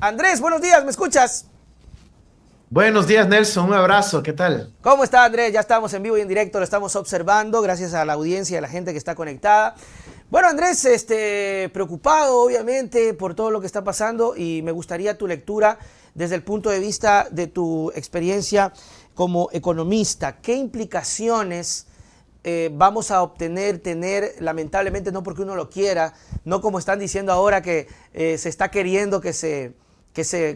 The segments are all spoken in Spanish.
Andrés, buenos días, ¿me escuchas? Buenos días, Nelson. Un abrazo. ¿Qué tal? ¿Cómo está Andrés? Ya estamos en vivo y en directo, lo estamos observando, gracias a la audiencia y a la gente que está conectada. Bueno, Andrés, preocupado obviamente por todo lo que está pasando y me gustaría tu lectura desde el punto de vista de tu experiencia como economista. ¿Qué implicaciones vamos a obtener, tener, lamentablemente no porque uno lo quiera, no como están diciendo ahora que se está queriendo que se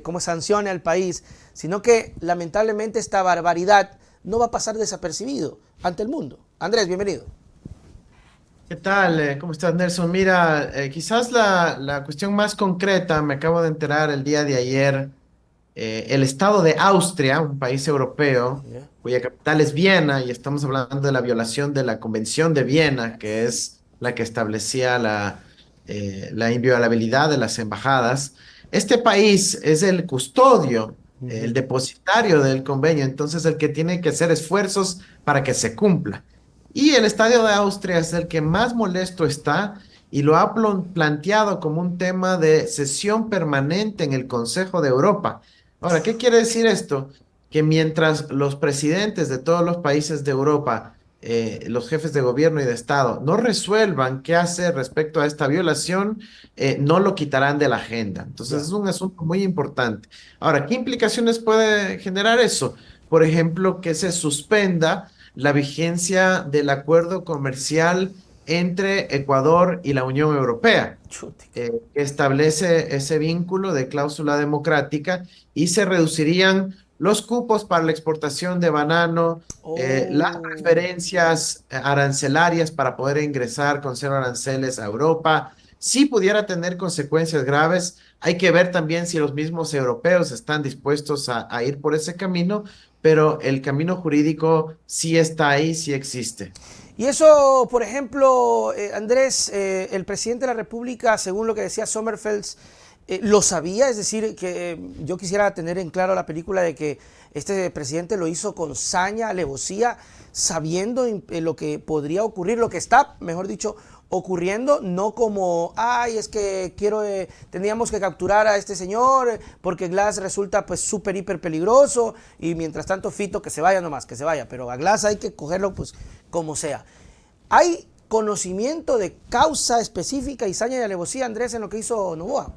como sancione al país, sino que lamentablemente esta barbaridad no va a pasar desapercibido ante el mundo? Andrés, bienvenido. ¿Qué tal? ¿Cómo estás, Nelson? Mira, quizás la cuestión más concreta, me acabo de enterar el día de ayer, el estado de Austria, un país europeo, Yeah. cuya capital es Viena, y estamos hablando de la violación de la Convención de Viena, que es la que establecía la inviolabilidad de las embajadas. Este país es el custodio, el depositario del convenio, entonces el que tiene que hacer esfuerzos para que se cumpla. Y el estadio de Austria es el que más molesto está y lo ha planteado como un tema de sesión permanente en el Consejo de Europa. Ahora, ¿qué quiere decir esto? Que mientras los presidentes de todos los países de Europa, los jefes de gobierno y de Estado, no resuelvan qué hacer respecto a esta violación, no lo quitarán de la agenda. Entonces, Ya. es un asunto muy importante. Ahora, ¿qué implicaciones puede generar eso? Por ejemplo, que se suspenda la vigencia del acuerdo comercial entre Ecuador y la Unión Europea, Chutica. que establece ese vínculo de cláusula democrática y se reducirían los cupos para la exportación de banano, las Oh. preferencias arancelarias para poder ingresar con cero aranceles a Europa. Sí pudiera tener consecuencias graves. Hay que ver también si los mismos europeos están dispuestos a ir por ese camino, pero el camino jurídico sí está ahí, sí existe. Y eso, por ejemplo, Andrés, el presidente de la República, según lo que decía Sommerfeld, lo sabía, es decir, que yo quisiera tener en claro la película de que este presidente lo hizo con saña, alevosía, sabiendo lo que podría ocurrir, lo que está, mejor dicho, ocurriendo, no como, ay, es que tendríamos que capturar a este señor porque Glass resulta pues súper, hiper peligroso y mientras tanto Fito que se vaya nomás, que se vaya, pero a Glass hay que cogerlo pues como sea. ¿Hay conocimiento de causa específica y saña y alevosía, Andrés, en lo que hizo Novoa?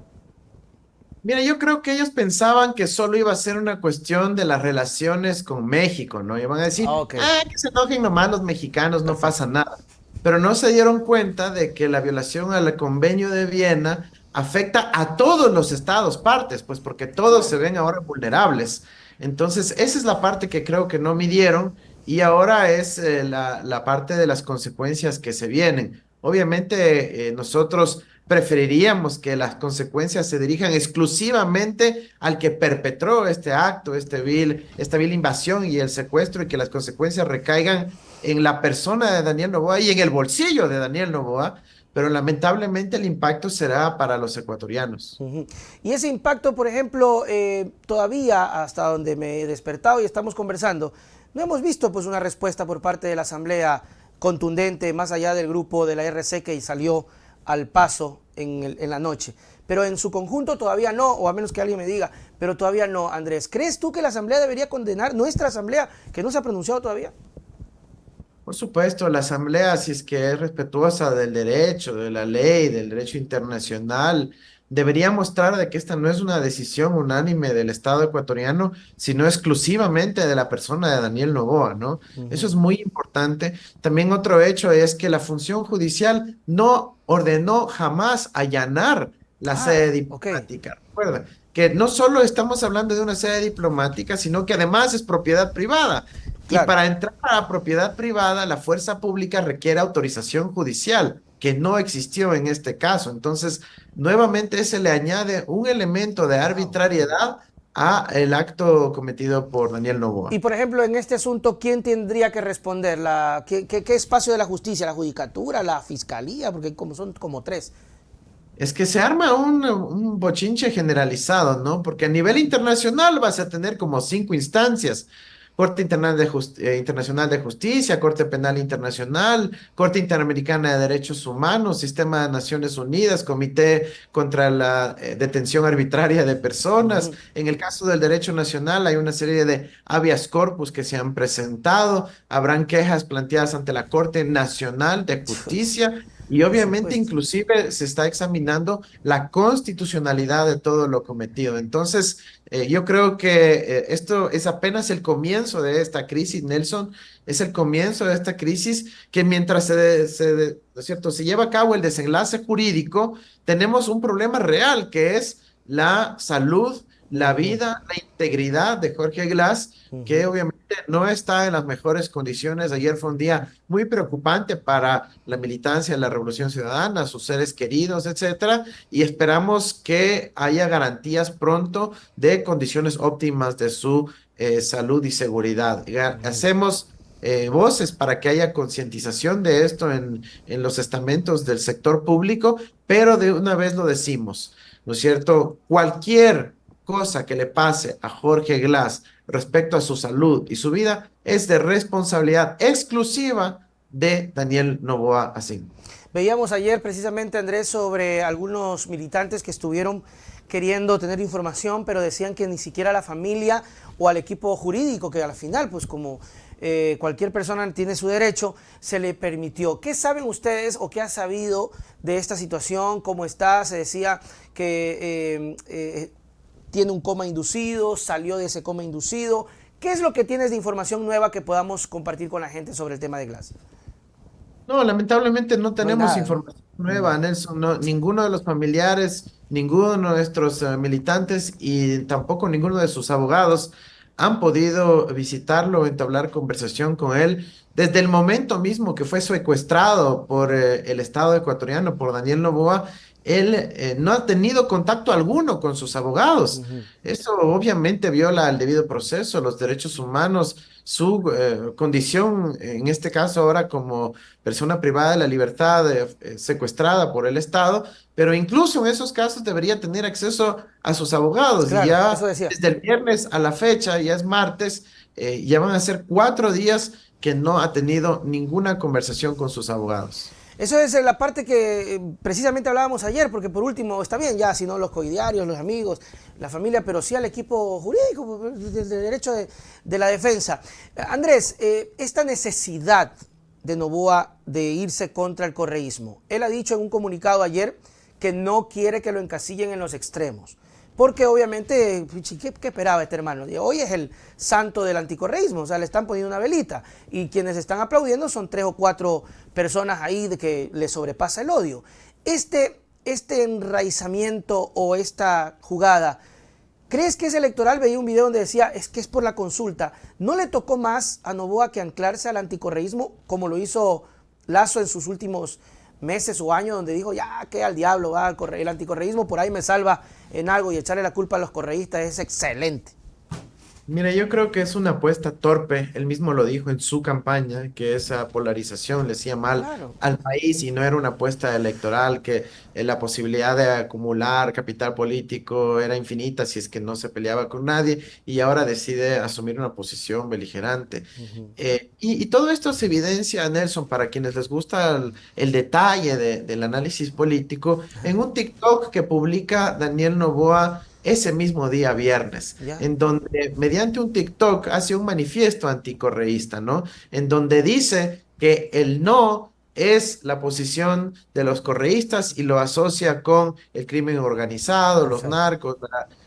Mira, yo creo que ellos pensaban que solo iba a ser una cuestión de las relaciones con México, ¿no? Iban a Ah, decir, ok, que se enojen nomás los mexicanos, no pasa perfecto. nada. Pero no se dieron cuenta de que la violación al convenio de Viena afecta a todos los estados partes, pues porque todos se Claro. ven ahora vulnerables. Entonces, esa es la parte que creo que no midieron y ahora es la parte de las consecuencias que se vienen. Obviamente, nosotros preferiríamos que las consecuencias se dirijan exclusivamente al que perpetró este acto, esta vil invasión y el secuestro y que las consecuencias recaigan en la persona de Daniel Noboa y en el bolsillo de Daniel Noboa, pero lamentablemente el impacto será para los ecuatorianos. Ujú. Y ese impacto, por ejemplo, todavía hasta donde me he despertado y estamos conversando, no hemos visto pues una respuesta por parte de la Asamblea contundente, más allá del grupo de la RC que salió al paso en la noche. Pero en su conjunto todavía no, o a menos que alguien me diga, pero todavía no, Andrés. ¿Crees tú que la Asamblea debería condenar, nuestra Asamblea, que no se ha pronunciado todavía? Por supuesto, la Asamblea, si es que es respetuosa del derecho, de la ley, del derecho internacional, debería mostrar de que esta no es una decisión unánime del Estado ecuatoriano, sino exclusivamente de la persona de Daniel Noboa, ¿no? Eso es muy importante. También otro hecho es que la función judicial no ordenó jamás allanar la Ah, sede ok, diplomática. Recuerda que no solo estamos hablando de una sede diplomática, sino que además es propiedad privada. Y claro. para entrar a la propiedad privada, la fuerza pública requiere autorización judicial, que no existió en este caso. Entonces, nuevamente se le añade un elemento de Wow. arbitrariedad a el acto cometido por Daniel Y Noboa. por ejemplo, en este asunto, ¿quién tendría que responder? ¿Qué espacio de la justicia? ¿La judicatura? ¿La fiscalía? Porque como son como tres. Es que se arma un bochinche generalizado, ¿no? Porque a nivel internacional vas a tener como cinco instancias, Internacional de Justicia, Corte Penal Internacional, Corte Interamericana de Derechos Humanos, Sistema de Naciones Unidas, Comité contra la Detención Arbitraria de Personas. Ujú. En el caso del derecho nacional hay una serie de habeas corpus que se han presentado, habrán quejas planteadas ante la Corte Nacional de Justicia. Y Por obviamente supuesto. inclusive se está examinando la constitucionalidad de todo lo cometido. Entonces, yo creo que esto es apenas el comienzo de esta crisis, Nelson, es el comienzo de esta crisis que mientras ¿no es cierto?, se lleva a cabo el desenlace jurídico, tenemos un problema real que es la salud, la Ujú, vida, la integridad de Jorge Glass, que ujú. obviamente no está en las mejores condiciones. Ayer fue un día muy preocupante para la militancia de la Revolución Ciudadana, sus seres queridos, etcétera, y esperamos que haya garantías pronto de condiciones óptimas de su salud y seguridad. Ujú. Hacemos voces para que haya concientización de esto en los estamentos del sector público, pero de una vez lo decimos, ¿no es cierto? Cualquier cosa que le pase a Jorge Glass respecto a su salud y su vida es de responsabilidad exclusiva de Daniel Noboa Asín. Veíamos ayer precisamente, Andrés, sobre algunos militantes que estuvieron queriendo tener información, pero decían que ni siquiera la familia o al equipo jurídico, que al final, pues como cualquier persona tiene su derecho, se le permitió. ¿Qué saben ustedes o qué has sabido de esta situación? ¿Cómo está? Se decía que tiene un coma inducido, salió de ese coma inducido. ¿Qué es lo que tienes de información nueva que podamos compartir con la gente sobre el tema de Glass? No, lamentablemente no No hay tenemos nada, ¿no? información nueva, Nelson. Ninguno de los familiares, ninguno de nuestros militantes y tampoco ninguno de sus abogados han podido visitarlo o entablar conversación con él desde el momento mismo que fue secuestrado por el Estado ecuatoriano, por Daniel Noboa. Él no ha tenido contacto alguno con sus abogados. Ujú. Eso obviamente viola el debido proceso, los derechos humanos, su condición, en este caso ahora como persona privada de la libertad, secuestrada por el Estado, pero incluso en esos casos debería tener acceso a sus abogados. Y Claro, eso ya decía. desde el viernes a la fecha, ya es martes, ya van a ser 4 días que no ha tenido ninguna conversación con sus abogados. Eso es la parte que precisamente hablábamos ayer, porque por último, está bien ya, si no los coidiarios, los amigos, la familia, pero sí al equipo jurídico del derecho de la defensa. Andrés, esta necesidad de Noboa de irse contra el correísmo, él ha dicho en un comunicado ayer que no quiere que lo encasillen en los extremos. Porque obviamente, ¿qué esperaba este hermano? Hoy es el santo del anticorreísmo, o sea, le están poniendo una velita. Y quienes están aplaudiendo son 3 o 4 personas ahí de que le sobrepasa el odio. Este enraizamiento o esta jugada, ¿crees que es electoral? Veía un video donde decía, es que es por la consulta. ¿No le tocó más a Noboa que anclarse al anticorreísmo como lo hizo Lazo en sus últimos meses o años, donde dijo, ya que al diablo va el anticorreísmo, por ahí me salva en algo, y echarle la culpa a los correístas es excelente? Mira, yo creo que es una apuesta torpe. Él mismo lo dijo en su campaña, que esa polarización le hacía mal Claro. al país y no era una apuesta electoral, que la posibilidad de acumular capital político era infinita si es que no se peleaba con nadie y ahora decide asumir una posición beligerante. Y todo esto se evidencia, Nelson, para quienes les gusta el detalle del análisis político, en un TikTok que publica Daniel Noboa ese mismo día viernes, ¿Ya? en donde mediante un TikTok hace un manifiesto anticorreísta, ¿no? En donde dice que el no es la posición de los correístas y lo asocia con el crimen organizado, los Perfecto. narcos,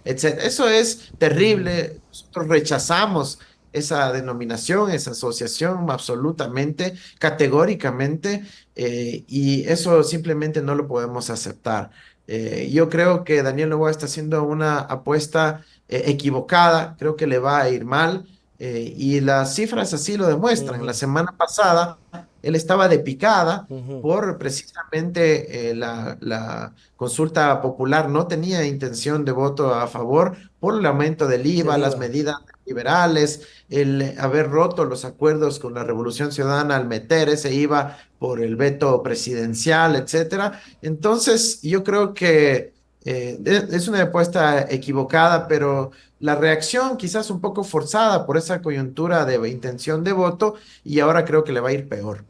etc. Eso es terrible. Nosotros rechazamos esa denominación, esa asociación absolutamente, categóricamente, y eso simplemente no lo podemos aceptar. Yo creo que Daniel Noboa está haciendo una apuesta equivocada, creo que le va a ir mal, y las cifras así lo demuestran. La Ujú, semana pasada él estaba de picada ujú. por precisamente la consulta popular, no tenía intención de voto a favor por el aumento del Del IVA, las IVA. medidas liberales, el haber roto los acuerdos con la Revolución Ciudadana al meter ese IVA por el veto presidencial, etcétera. Entonces, yo creo que Es una apuesta equivocada, pero la reacción quizás un poco forzada por esa coyuntura de intención de voto y ahora creo que le va a ir peor.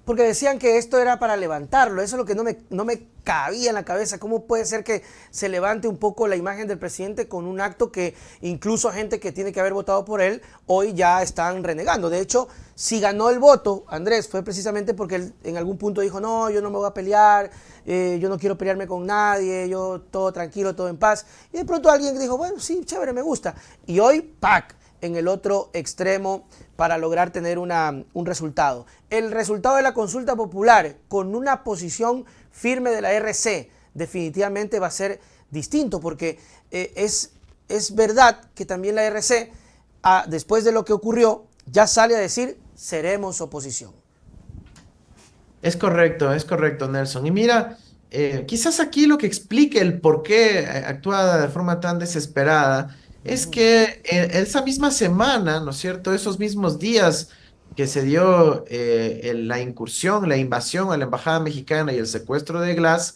Porque decían que esto era para levantarlo. Eso es lo que no me cabía en la cabeza. ¿Cómo puede ser que se levante un poco la imagen del presidente con un acto que incluso gente que tiene que haber votado por él hoy ya están renegando? De hecho, si ganó el voto, Andrés, fue precisamente porque él en algún punto dijo, no, yo no me voy a pelear, yo no quiero pelearme con nadie, yo todo tranquilo, todo en paz. Y de pronto alguien dijo, bueno, sí, chévere, me gusta. Y hoy, ¡pac!, en el otro extremo para lograr tener un resultado. El resultado de la consulta popular con una posición firme de la RC definitivamente va a ser distinto porque es verdad que también la RC, después de lo que ocurrió, ya sale a decir seremos oposición. Es correcto, Nelson. Y mira, quizás aquí lo que explique el por qué actúa de forma tan desesperada es que esa misma semana, ¿no es cierto? Esos mismos días que se dio la incursión, la invasión a la Embajada Mexicana y el secuestro de Glass,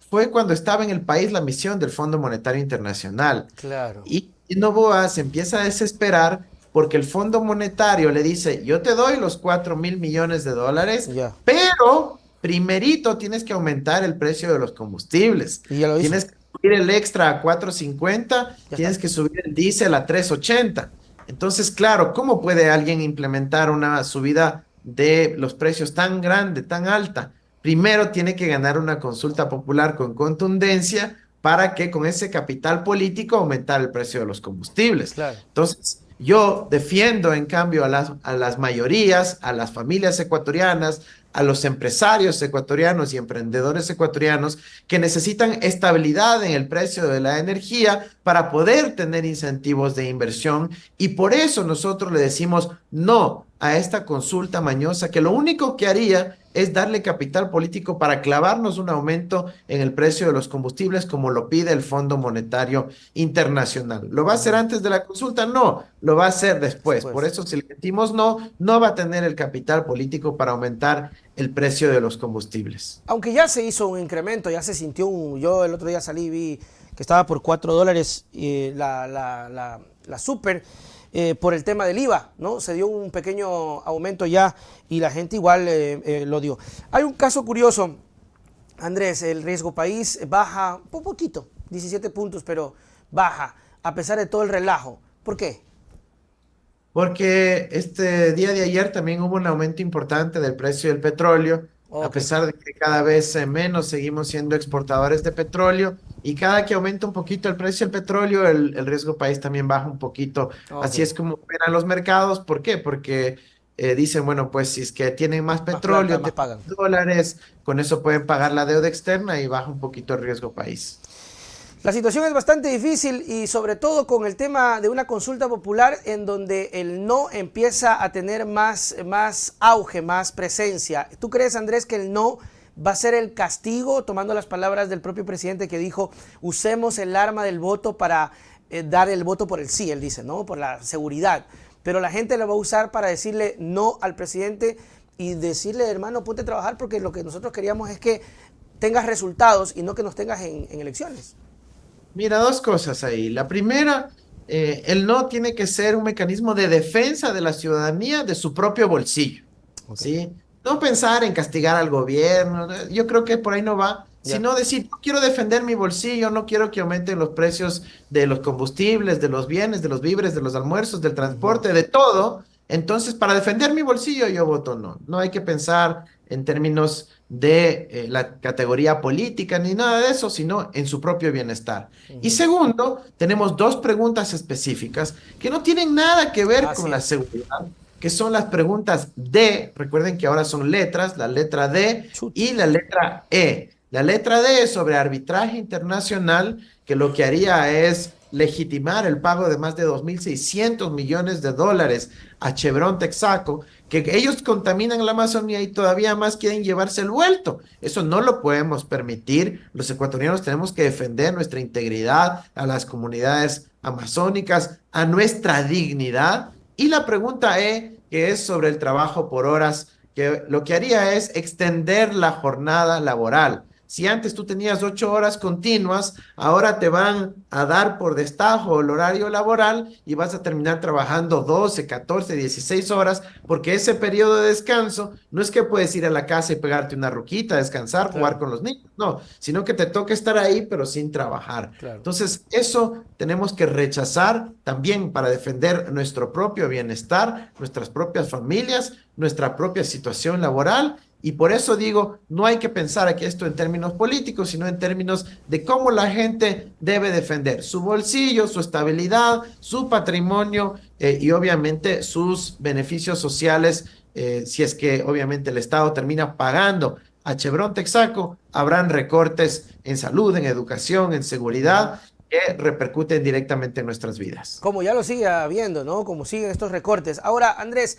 fue cuando estaba en el país la misión del Fondo Monetario Internacional. Claro. Y Noboa se empieza a desesperar porque el Fondo Monetario le dice, yo te doy los 4.000 millones de dólares, Ya. pero primerito tienes que aumentar el precio de los combustibles. Y ya lo hizo. Tienes que subir el extra a 4.50, Ya está. tienes que subir el diésel a 3.80. Entonces, claro, ¿cómo puede alguien implementar una subida de los precios tan grande, tan alta? Primero tiene que ganar una consulta popular con contundencia para que con ese capital político aumentar el precio de los combustibles. Claro. Entonces, yo defiendo en cambio a las mayorías, a las familias ecuatorianas, a los empresarios ecuatorianos y emprendedores ecuatorianos que necesitan estabilidad en el precio de la energía para poder tener incentivos de inversión y por eso nosotros le decimos no a esta consulta mañosa que lo único que haría es darle capital político para clavarnos un aumento en el precio de los combustibles como lo pide el Fondo Monetario Internacional. ¿Lo va a hacer antes de la consulta? No, lo va a hacer después. Por Después. eso si le decimos no, no va a tener el capital político para aumentar el precio de los combustibles. Aunque ya se hizo un incremento, ya se sintió yo el otro día salí y vi que estaba por $4 la super por el tema del IVA, ¿no? Se dio un pequeño aumento ya y la gente igual lo dio. Hay un caso curioso, Andrés, el riesgo país baja un poquito, 17 puntos, pero baja a pesar de todo el relajo. ¿Por qué? Porque este día de ayer también hubo un aumento importante del precio del petróleo, a Ok, pesar de que cada vez menos seguimos siendo exportadores de petróleo y cada que aumenta un poquito el precio del petróleo, el riesgo país también baja un poquito. ok. Así es como operan los mercados. ¿Por qué? Porque dicen, bueno, pues si es que tienen más Más plata, petróleo, más tienen pagan. más dólares, con eso pueden pagar la deuda externa y baja un poquito el riesgo país. La situación es bastante difícil y sobre todo con el tema de una consulta popular en donde el no empieza a tener más auge, más presencia. ¿Tú crees, Andrés, que el no va a ser el castigo, tomando las palabras del propio presidente que dijo, usemos el arma del voto para dar el voto por el sí, él dice, ¿no? Por la seguridad. Pero la gente lo va a usar para decirle no al presidente y decirle, hermano, ponte a trabajar porque lo que nosotros queríamos es que tengas resultados y no que nos tengas en elecciones. Mira, dos cosas ahí. La primera, el no tiene que ser un mecanismo de defensa de la ciudadanía de su propio bolsillo, Ok. ¿sí? No pensar en castigar al gobierno, ¿no? Yo creo que por ahí no va, Ya. sino decir, no quiero defender mi bolsillo, no quiero que aumenten los precios de los combustibles, de los bienes, de los víveres, de los almuerzos, del transporte, de todo. Entonces, para defender mi bolsillo, yo voto no. No hay que pensar en términos de la categoría política ni nada de eso, sino en su propio bienestar. Y segundo, tenemos dos preguntas específicas que no tienen nada que ver con Así la es. seguridad, que son las preguntas D, recuerden que ahora son letras, la letra D Chut. y la letra E. La letra D es sobre arbitraje internacional, que lo que haría es legitimar el pago de más de 2.600 millones de dólares a Chevron Texaco, que ellos contaminan la Amazonía y todavía más quieren llevarse el vuelto. Eso no lo podemos permitir. Los ecuatorianos tenemos que defender nuestra integridad, a las comunidades amazónicas, a nuestra dignidad. Y la pregunta E, que es sobre el trabajo por horas, que lo que haría es extender la jornada laboral. Si antes tú tenías 8 horas continuas, ahora te van a dar por destajo el horario laboral y vas a terminar trabajando 12, 14, 16 horas, porque ese periodo de descanso no es que puedes ir a la casa y pegarte una ruquita, descansar, jugar Claro, con los niños, no, sino que te toca estar ahí, pero sin trabajar. claro. Entonces, eso tenemos que rechazar también para defender nuestro propio bienestar, nuestras propias familias, nuestra propia situación laboral. Y por eso digo, no hay que pensar aquí esto en términos políticos, sino en términos de cómo la gente debe defender su bolsillo, su estabilidad, su patrimonio y obviamente sus beneficios sociales. Si es que obviamente el Estado termina pagando a Chevron Texaco, habrán recortes en salud, en educación, en Ujú. seguridad que repercuten directamente en nuestras vidas. Como ya lo sigue habiendo, ¿no? Como siguen estos recortes. Ahora, Andrés,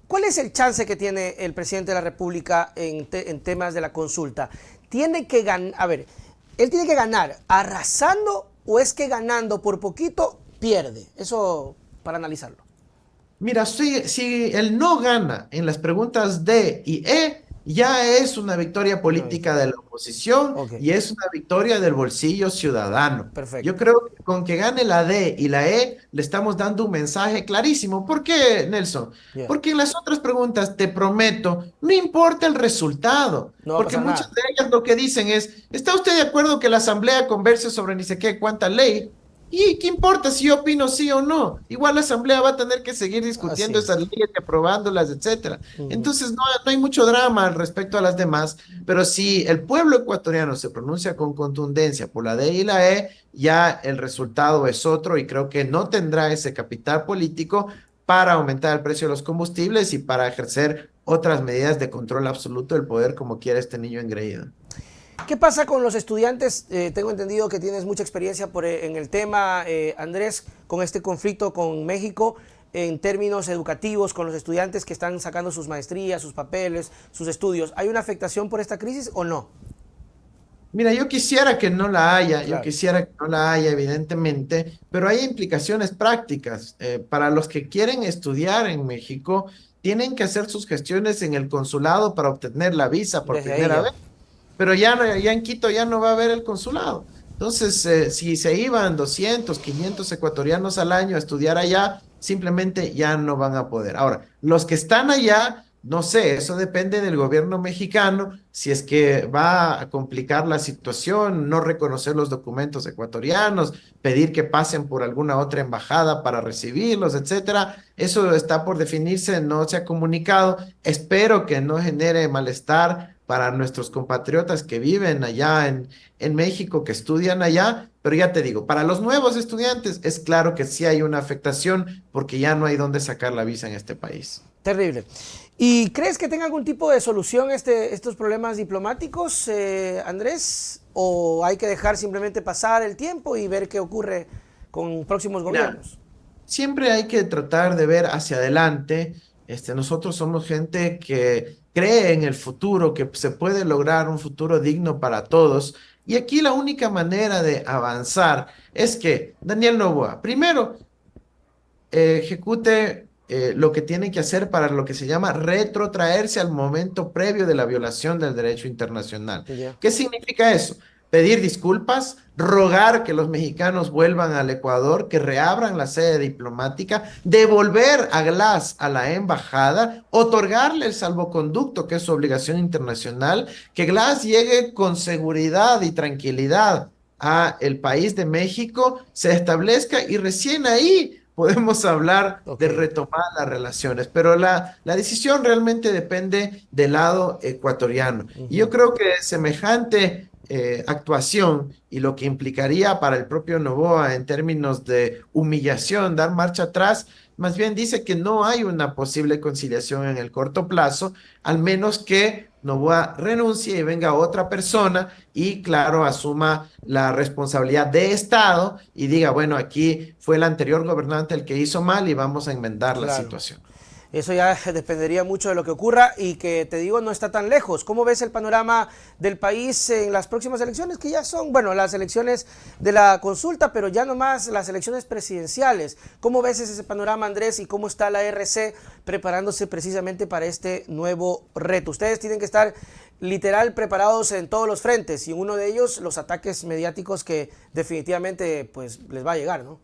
¿cuál es el chance que tiene el presidente de la República en temas de la consulta? Tiene que ganar, a ver, él tiene que ganar arrasando o es que ganando por poquito pierde. Eso para analizarlo. Mira, si él no gana en las preguntas D y E, ya es una victoria Una política victoria. de la oposición Ok, y es una victoria del bolsillo ciudadano. Yo perfecto. creo que con que gane la D y la E le estamos dando un mensaje clarísimo. ¿Por qué, Nelson? Ya. Porque en las otras preguntas, te prometo, no importa el resultado, No va a porque pasar muchas nada. de ellas lo que dicen es, ¿está usted de acuerdo que la Asamblea converse sobre ni sé qué cuánta ley? ¿Y qué importa si yo opino sí o no? Igual la Asamblea va a tener que seguir Así discutiendo esas es. leyes y aprobándolas, etcétera. Ujú. Entonces no hay mucho drama al respecto a las demás, pero si el pueblo ecuatoriano se pronuncia con contundencia por la D y la E, ya el resultado es otro y creo que no tendrá ese capital político para aumentar el precio de los combustibles y para ejercer otras medidas de control absoluto del poder como quiere este niño engreído. ¿Qué pasa con los estudiantes? Tengo entendido que tienes mucha experiencia en el tema, Andrés, con este conflicto con México en términos educativos, con los estudiantes que están sacando sus maestrías, sus papeles, sus estudios. ¿Hay una afectación por esta crisis o no? Mira, yo quisiera que no la haya, yo Claro, quisiera que no la haya, evidentemente, pero hay implicaciones prácticas. Para los que quieren estudiar en México, tienen que hacer sus gestiones en el consulado para obtener la visa por desde ahí primera ya. vez, pero ya en Quito ya no va a haber el consulado. Entonces, si se iban 200, 500 ecuatorianos al año a estudiar allá, simplemente ya no van a poder. Ahora, los que están allá, no sé, eso depende del gobierno mexicano, si es que va a complicar la situación, no reconocer los documentos ecuatorianos, pedir que pasen por alguna otra embajada para recibirlos, etcétera. Eso está por definirse, no se ha comunicado. Espero que no genere malestar para nuestros compatriotas que viven allá en México, que estudian allá, pero ya te digo, para los nuevos estudiantes es claro que sí hay una afectación porque ya no hay dónde sacar la visa en este país. Terrible. ¿Y crees que tenga algún tipo de solución estos problemas diplomáticos, Andrés? ¿O hay que dejar simplemente pasar el tiempo y ver qué ocurre con próximos Mira, gobiernos? siempre hay que tratar de ver hacia adelante. Nosotros somos gente que cree en el futuro, que se puede lograr un futuro digno para todos. Y aquí la única manera de avanzar es que Daniel Noboa, primero, ejecute lo que tiene que hacer para lo que se llama retrotraerse al momento previo de la violación del derecho internacional. Ya. ¿Qué significa eso? Pedir disculpas, rogar que los mexicanos vuelvan al Ecuador, que reabran la sede diplomática, devolver a Glass a la embajada, otorgarle el salvoconducto, que es su obligación internacional, que Glass llegue con seguridad y tranquilidad a el país de México, se establezca y recién ahí podemos hablar Ok. de retomar las relaciones, pero la decisión realmente depende del lado ecuatoriano. Y yo Ujú. creo que semejante actuación y lo que implicaría para el propio Novoa en términos de humillación, dar marcha atrás, más bien dice que no hay una posible conciliación en el corto plazo, al menos que Novoa renuncie y venga otra persona y, claro, asuma la responsabilidad de Estado y diga, bueno, aquí fue el anterior gobernante el que hizo mal y vamos a enmendar la Claro. situación. Eso ya dependería mucho de lo que ocurra y que, te digo, no está tan lejos. ¿Cómo ves el panorama del país en las próximas elecciones? Que ya son, bueno, las elecciones de la consulta, pero ya nomás las elecciones presidenciales. ¿Cómo ves ese panorama, Andrés, y cómo está la RC preparándose precisamente para este nuevo reto? Ustedes tienen que estar literal preparados en todos los frentes y uno de ellos los ataques mediáticos que definitivamente pues les va a llegar, ¿no?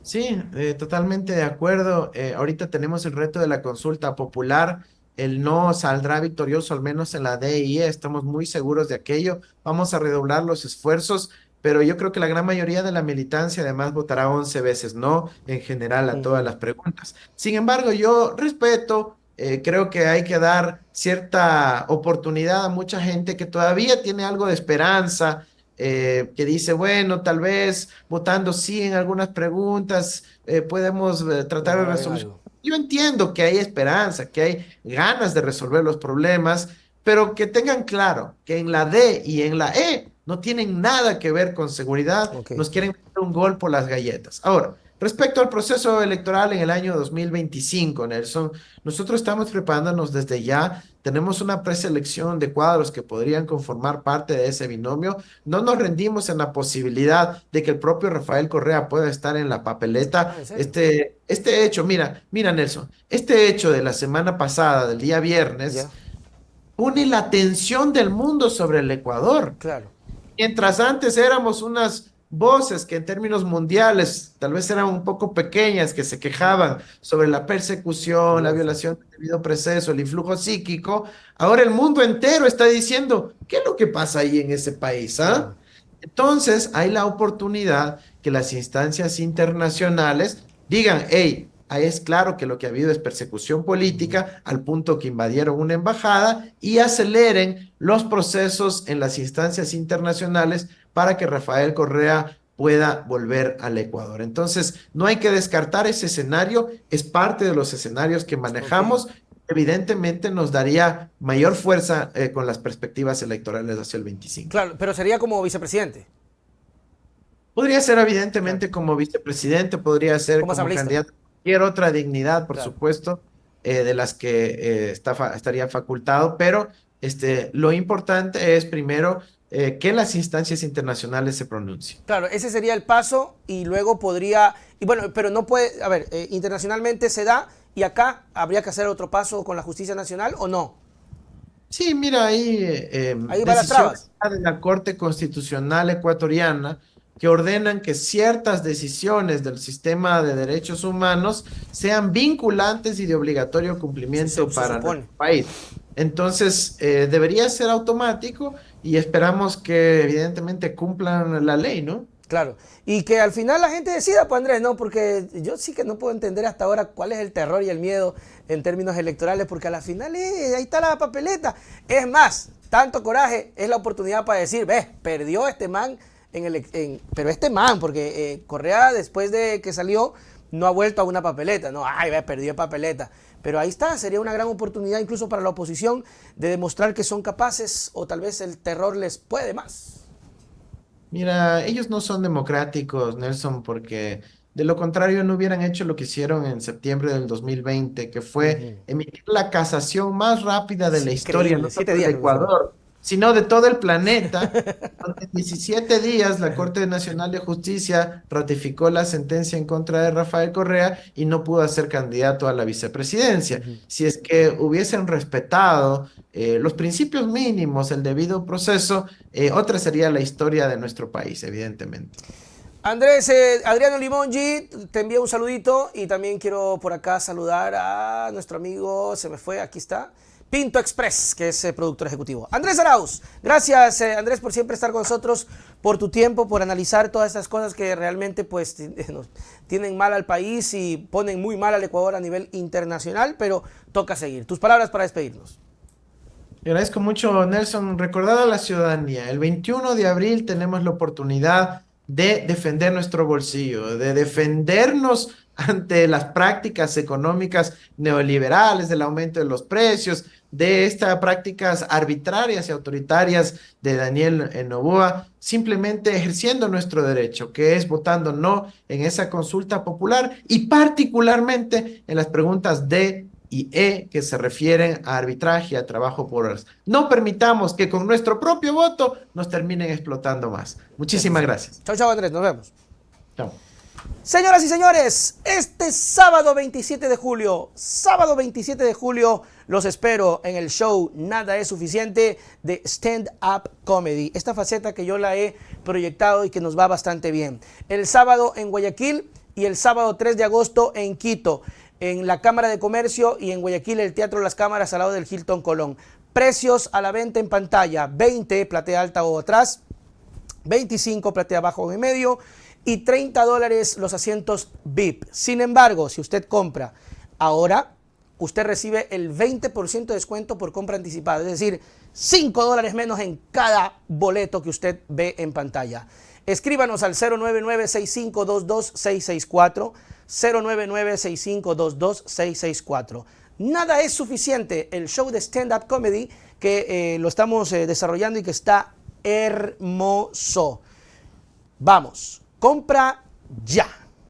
Sí, totalmente de acuerdo. Ahorita tenemos el reto de la consulta popular. El no saldrá victorioso, al menos en la DIE. Estamos muy seguros de aquello. Vamos a redoblar los esfuerzos, pero yo creo que la gran mayoría de la militancia además votará 11 veces no en general a todas las preguntas. Sin embargo, yo respeto, creo que hay que dar cierta oportunidad a mucha gente que todavía tiene algo de esperanza, que dice, bueno, tal vez votando sí en algunas preguntas podemos tratar de Lograr resolver. algo. Yo entiendo que hay esperanza, que hay ganas de resolver los problemas, pero que tengan claro que en la D y en la E no tienen nada que ver con seguridad, Ok. nos quieren meter un gol por las galletas. Ahora, respecto al proceso electoral en el año 2025, Nelson, nosotros estamos preparándonos desde ya. Tenemos una preselección de cuadros que podrían conformar parte de ese binomio. No nos rendimos en la posibilidad de que el propio Rafael Correa pueda estar en la Ah, papeleta. ¿en serio? Este hecho, mira, Nelson, este hecho de la semana pasada, del día viernes, Ya, pone la atención del mundo sobre el Ecuador. claro. Mientras antes éramos unas voces que en términos mundiales tal vez eran un poco pequeñas, que se quejaban sobre la persecución, la Uf, violación del debido proceso, el influjo psíquico, ahora el mundo entero está diciendo, ¿qué es lo que pasa ahí en ese país? ¿Ah? claro. Entonces hay la oportunidad que las instancias internacionales digan, hey, ahí es claro que lo que ha habido es persecución política al punto que invadieron una embajada y aceleren los procesos en las instancias internacionales para que Rafael Correa pueda volver al Ecuador. Entonces, no hay que descartar ese escenario, es parte de los escenarios que Ok. manejamos. Evidentemente nos daría mayor fuerza con las perspectivas electorales hacia el 25. Claro, pero sería como vicepresidente. Podría ser Claro. evidentemente como vicepresidente, podría ser Como como asambleísta. candidato a cualquier otra dignidad, por Claro. supuesto, de las que estaría facultado, pero lo importante es primero que las instancias internacionales se pronuncien. Claro, ese sería el paso y luego podría, y bueno, pero no puede, a ver, internacionalmente se da y acá habría que hacer otro paso con la justicia nacional o no. Sí, mira, hay Ahí va las decisiones trabas. de la Corte Constitucional ecuatoriana que ordenan que ciertas decisiones del sistema de derechos humanos sean vinculantes y de obligatorio cumplimiento Se para supone. nuestro país. Entonces, debería ser automático y esperamos que evidentemente cumplan la ley, ¿no? Claro. Y que al final la gente decida, pues Andrés, ¿no? Porque yo sí que no puedo entender hasta ahora cuál es el terror y el miedo en términos electorales, porque a la final ahí está la papeleta. Es más, tanto coraje es la oportunidad para decir, ves, perdió este man pero este man, porque Correa después de que salió no ha vuelto a una papeleta, no, ay, ve, perdió papeleta. Pero ahí está, sería una gran oportunidad incluso para la oposición de demostrar que son capaces o tal vez el terror les puede más. Mira, ellos no son democráticos, Nelson, porque de lo contrario no hubieran hecho lo que hicieron en septiembre del 2020, que fue Ujú. emitir la casación más rápida de Es la historia, no increíble, solo 7 días de creo que fueron. Ecuador, sino de todo el planeta. Donde en 17 días la Corte Nacional de Justicia ratificó la sentencia en contra de Rafael Correa y no pudo ser candidato a la vicepresidencia. Ujú. Si es que hubiesen respetado los principios mínimos, el debido proceso, otra sería la historia de nuestro país, evidentemente. Andrés, Adriano Limongi, te envío un saludito y también quiero por acá saludar a nuestro amigo, se me fue, aquí está, Pinto Express, que es productor ejecutivo. Andrés Arauz, gracias Andrés por siempre estar con nosotros, por tu tiempo, por analizar todas estas cosas que realmente pues nos tienen mal al país y ponen muy mal al Ecuador a nivel internacional, pero toca seguir. Tus palabras para despedirnos. Le agradezco mucho, Nelson. Recordad a la ciudadanía, el 21 de abril tenemos la oportunidad de defender nuestro bolsillo, de defendernos ante las prácticas económicas neoliberales, del aumento de los precios, de estas prácticas arbitrarias y autoritarias de Daniel Noboa, simplemente ejerciendo nuestro derecho, que es votando no en esa consulta popular y particularmente en las preguntas D y E que se refieren a arbitraje y a trabajo por horas. No permitamos que con nuestro propio voto nos terminen explotando más. Eso Muchísimas sí. gracias. Chao, chao, Andrés. Nos vemos. Chao. Señoras y señores, este sábado 27 de julio, los espero en el show Nada es Suficiente de Stand Up Comedy. Esta faceta que yo la he proyectado y que nos va bastante bien. El sábado en Guayaquil y el sábado 3 de agosto en Quito, en la Cámara de Comercio, y en Guayaquil el Teatro Las Cámaras al lado del Hilton Colón. Precios a la venta en pantalla: 20 platea alta o atrás, 25 platea abajo o en medio, y $30 los asientos VIP. Sin embargo, si usted compra ahora, usted recibe el 20% de descuento por compra anticipada, es decir, $5 menos en cada boleto que usted ve en pantalla. Escríbanos al 099-6522-664, 099-6522-664. Nada es suficiente, el show de stand-up comedy que lo estamos desarrollando y que está hermoso. Vamos, compra ya.